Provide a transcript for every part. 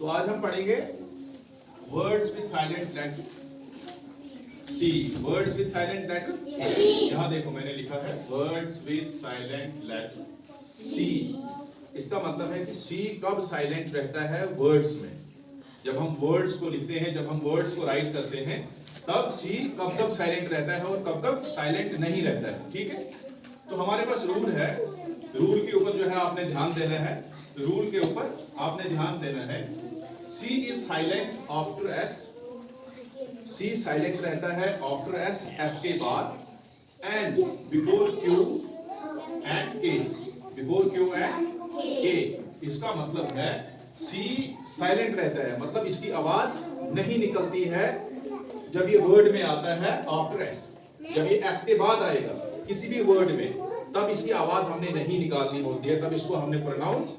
तो आज हम पढ़ेंगे words with silent letter C. Words with silent letter C. यहाँ देखो मैंने लिखा है words with silent letter C. इसका मतलब है कि सी कब साइलेंट रहता है वर्ड्स में। जब हम वर्ड्स को लिखते हैं, जब हम वर्ड्स को राइट करते हैं, तब सी कब कब साइलेंट रहता है और कब कब साइलेंट नहीं रहता है। ठीक है, तो हमारे पास रूल है। रूल के ऊपर जो है आपने ध्यान देना है। रूल के ऊपर आपने ध्यान देना है। C is silent after S. C silent रहता है आफ्टर एस, एस के बाद, and before Q and K. Before Q and K, इसका मतलब है सी साइलेंट रहता है, मतलब इसकी आवाज नहीं निकलती है जब ये वर्ड में आता है आफ्टर एस। जब ये एस के बाद आएगा किसी भी वर्ड में, तब इसकी आवाज हमने नहीं निकालनी होती है, तब इसको हमने प्रोनाउंस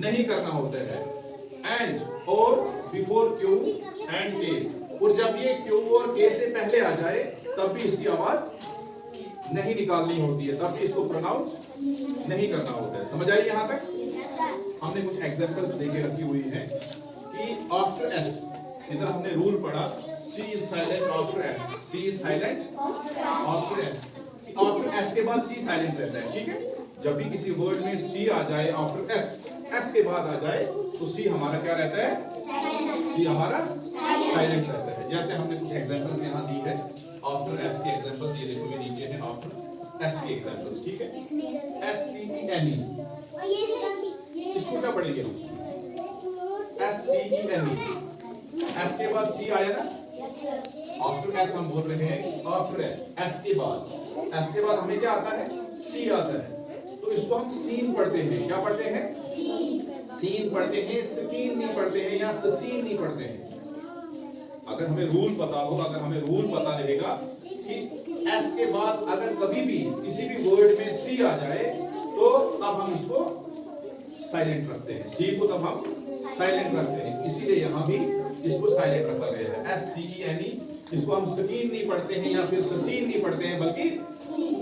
नहीं करना होता है। एंड और बिफोर क्यू एंड के, और जब ये क्यू और के से पहले आ जाए तब भी इसकी आवाज नहीं निकालनी होती है, तब भी इसको प्रोनाउंस नहीं करना होता है। समझ आई यहाँ तक? हमने कुछ एग्जांपल्स देके रखी हुई है कि आफ्टर एस, इधर हमने रूल पढ़ा C is silent after S. C is silent after S. After S के बाद सी साइलेंट रहता है। ठीक है, जब भी किसी वर्ड में सी आ जाए आफ्टर एस, एस के बाद आ जाए, तो सी हमारा क्या रहता है? सी हमारा साइलेंट रहता है। जैसे हमने कुछ एग्जांपल्स यहाँ दी है आफ्टर एस के एग्जांपल्स, ये देखो ये नीचे है आफ्टर एस के एग्जांपल्स। ठीक है, एस सी ई एन ई, इसको क्या पढ़ेंगे हम? S C E N E, S के बाद सी आया ना, आफ्टर एस हम बोल रहे हैं आफ्टर एस, एस के बाद हमें क्या आता है? सी आता है। तो इसको हम सीन पढ़ते हैं। क्या पढ़ते हैं? सीन पढ़ते हैं, स्कीन नहीं पढ़ते हैं या ससीन नहीं पढ़ते हैं। अगर हमें रूल पता हो, अगर हमें रूल पता रहेगा कि एस के बाद अगर कभी भी किसी भी वर्ड में सी आ जाए तो तब हम इसको साइलेंट रखते हैं। सी को तब हम साइलेंट रखते हैं, इसीलिए यहाँ भी इसको साइलेंट रखा गया है। एस सी ई एन ई, इसको हम स्कीन नहीं पढ़ते हैं या फिर ससीन नहीं पढ़ते हैं, बल्कि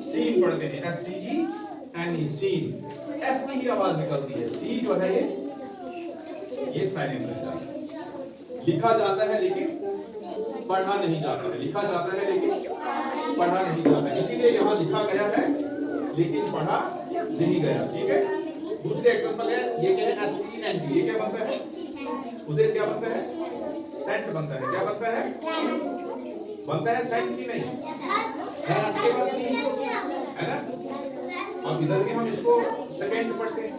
सीन पढ़ते हैं। S C E N E, scene. S की ही आवाज निकलती है, सी जो है ये साइलेंट रहता है। लिखा जाता है लेकिन पढ़ा नहीं जाता है। लिखा जाता है लेकिन पढ़ा नहीं जाता है, इसीलिए यहाँ लिखा गया है लेकिन पढ़ा नहीं गया। ठीक है, दूसरे एग्जांपल है, ये क्या है? एस सी एन टी, ये क्या बनता है? उसे क्या बनता है? सेंट बनता है। क्या बनता है? बनता है सेंट की नहीं है, इसके बाद सी है ना। अब इधर भी हम इसको सेकंड पढ़ते हैं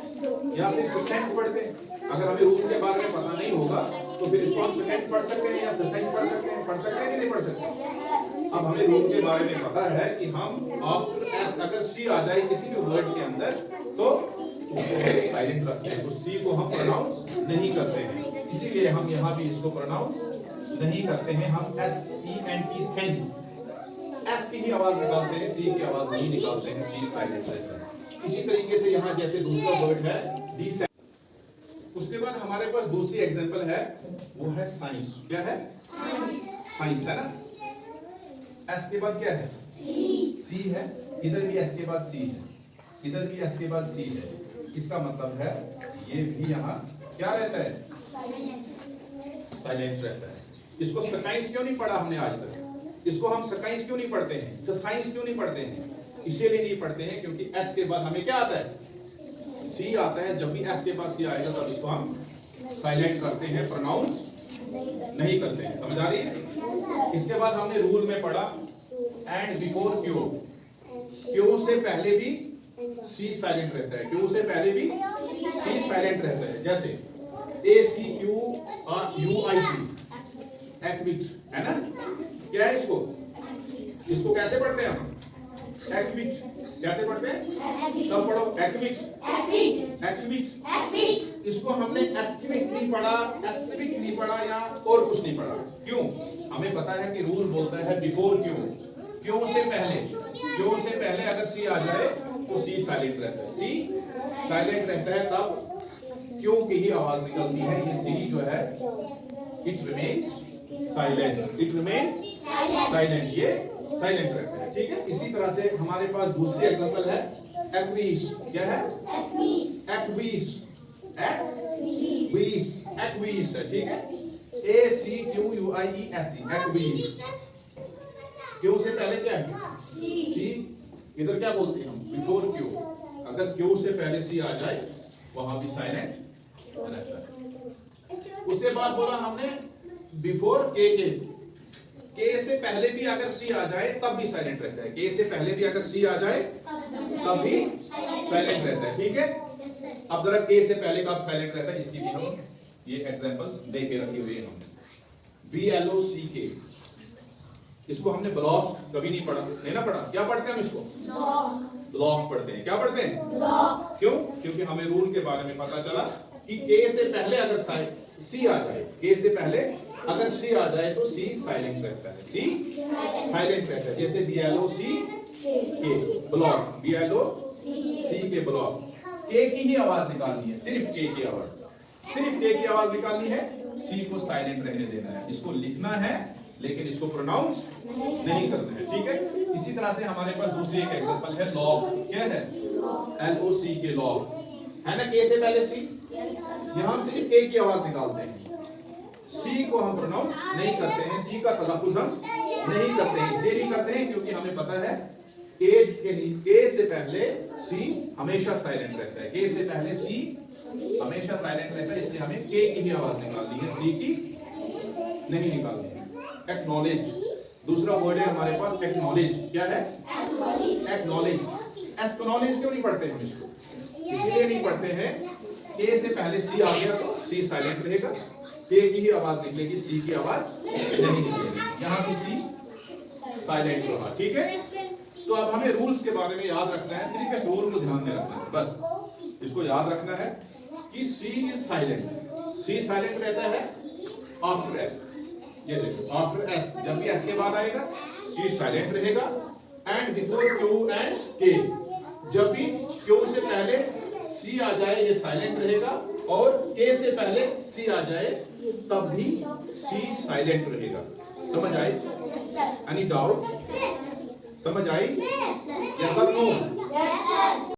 या फिर सेंट पढ़ते हैं। अगर हमें रूल के बारे में पता नहीं होगा तो फिर इसको हम सेकंड पढ़ सकते हैं या सेंट पढ़ सकते हैं। पढ़ सकते हैं कि नहीं पढ़ सकते? अब हमें रूल के बारे में पता है कि हम आफ्टर एस अगर सी आ जाए किसी भी वर्ड के अंदर तो उसको साइलेंट रखते हैं, उस सी को हम प्रोनाउंस नहीं करते हैं, इसीलिए हम यहाँ भी इसको प्रोनाउंस नहीं करते हैं। हम S E N T, sent, S की ही आवाज निकालते हैं, सी की आवाज नहीं निकालते हैं, सी साइलेंट रहता है। इसी तरीके से यहाँ जैसे दूसरा वर्ड है डी। उसके बाद हमारे पास दूसरी एग्जांपल है, वो है साइंस। क्या है? साइंस है ना। एस के बाद क्या है? सी है। इधर भी एस के बाद सी है, इधर भी एस के बाद सी है। इसका मतलब है ये भी यहाँ क्या रहता है? साइलेंट रहता है। इसको साइंस क्यों नहीं पढ़ा हमने आज तक? इसको हम साइंस क्यों नहीं पढ़ते हैं? साइंस क्यों नहीं पढ़ते हैं? इसीलिए नहीं पढ़ते हैं क्योंकि एस के बाद हमें क्या आता है? सी आता है। जब भी एस के बाद सी आएगा तब इसको हम साइलेंट करते हैं, प्रोनाउंस नहीं करते हैं। समझ आ रही है? इसके बाद हमने रूल में पढ़ा एंड बिफोर क्यू, क्यू से पहले भी सी साइलेंट रहता है। क्यू से पहले भी सी साइलेंट रहता है। जैसे A C Q U I T acquit, एक्विट है ना। क्या है इसको? इसको कैसे पढ़ते हैं हम? एक्विट। कैसे पढ़ते हैं? सब पढ़ो। Equity, equity. इसको हमने एस्क्विट नहीं पढ़ा, एस्क्विट नहीं पढ़ा या और कुछ नहीं पढ़ा। क्यों? हमें पता है कि रूल बोलता है बिफोर क्यू, क्यू से पहले अगर सी आ जाए तो सी साइलेंट रहता है। सी साइलेंट रहता है तब क्यू की ही आवाज निकलती है। ये सी जो है it remains silent, it remains silent, ये साइलेंट रहता है। ठीक है, इसी तरह से हमारे पास दूसरी एग्जांपल है एक्वीस। क्या है? एक्वीस, एक्वीस, एक्वीस। एक्वीज है, ठीक है, ACQUIESE, एक्वीज। क्यू से पहले क्या है? सी। इधर क्या बोलते हैं हम? Before Q. अगर क्यू से पहले सी आ जाए वहां भी साइलेंट रहता है। उसके बाद बोला हमने बिफोर के से पहले भी अगर सी आ जाए तब भी साइलेंट रहता है। के से पहले भी अगर सी आ जाए तब भी साइलेंट रहता है, ठीक है। अब जरा के से पहले कब साइलेंट रहता है इसकी भी हम ये एग्जांपल्स दे के रखे हुए हैं। BLOCK, इसको हमने ब्लॉक कभी नहीं पढ़ा, नहीं ना पढ़ा। क्या पढ़ते हैं हम इसको? ब्लॉक पढ़ते हैं। क्या पढ़ते हैं? क्यों? क्योंकि हमें रूल के बारे में पता चला कि के से पहले अगर सी आ जाए, के से पहले अगर सी आ जाए तो सी साइलेंट रहता है, सी साइलेंट रहता है। जैसे BLOCK ब्लॉक, BLOCK ब्लॉक। के की ही आवाज निकालनी है, सिर्फ के की आवाज, सिर्फ के की आवाज निकालनी है, सी को साइलेंट रहने देना है। इसको लिखना है लेकिन इसको प्रोनाउंस नहीं करना है, ठीक है। इसी तरह से हमारे पास दूसरी एक एग्जांपल है लॉग। क्या है? LOCK, लॉग है ना। के से पहले सी, यहां हम सिर्फ के की आवाज निकालते हैं, सी को हम प्रोनाउंस नहीं करते हैं, सी का तलफ्फुज हम नहीं करते हैं। इसलिए नहीं करते हैं क्योंकि हमें पता है के से पहले सी हमेशा साइलेंट रहता है। के से पहले सी हमेशा साइलेंट रहता है, इसलिए हमें के की ही आवाज निकालनी है, सी की नहीं निकालनी है। एक्नॉलेज, दूसरा वर्ड है हमारे पास एक्नॉलेज। क्या है? एक्नॉलेज। एक्नॉलेज क्यों नहीं पढ़ते हम इसको? इसलिए नहीं पढ़ते हैं, के से पहले सी आ गया तो सी साइलेंट रहेगा, के की ही आवाज निकलेगी, सी की आवाज नहीं निकलेगी। यहां भी सी साइलेंट रहा, ठीक है। तो अब हमें रूल्स के बारे में याद रखना है, सिर्फ इस रूल को ध्यान में रखना है, बस इसको याद रखना है कि सी इज साइलेंट। सी साइलेंट रहता है आफ्टर एस। ये देखो, आफ्टर एस, जब भी एस के बाद आएगा सी साइलेंट रहेगा। एंड बिफोर क्यू एंड के, जब भी क्यू से पहले सी आ जाए ये साइलेंट रहेगा, और के से पहले सी आ जाए तब भी सी साइलेंट रहेगा। समझ आई? Any doubt? समझ आई? यस और नो?